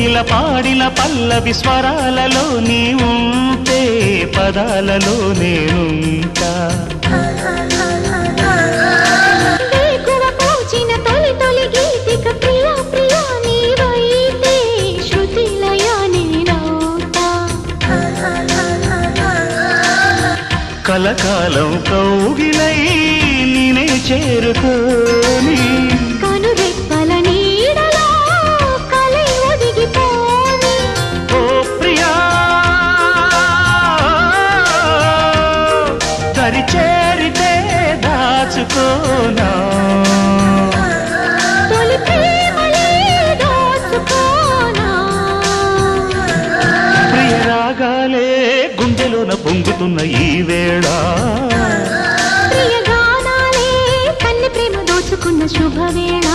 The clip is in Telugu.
కోకిల పాడిన పల్లవి స్వరాలలో నీ ఉంటే పదాలలో నేనుంటా వేకువ పూచిన తొలి తొలి గీతిక ప్రియా ప్రియా నీవైతే శృతిలయ నేనవుతా కలకాలం కౌగిలై నేనే చేరుకోని కనురెప్పల నీడలో కలై ఒదిగిపోని ఓ ప్రియా దరి చేరితే దాచుకోనా తొలి ప్రేమలే దోచుకోనా ప్రియ రాగాలే గుండెలోన పొంగుతున్న ఈ వేళ ప్రియ గానాలే కన్నె ప్రేమ దోచుకున్న శుభవేళ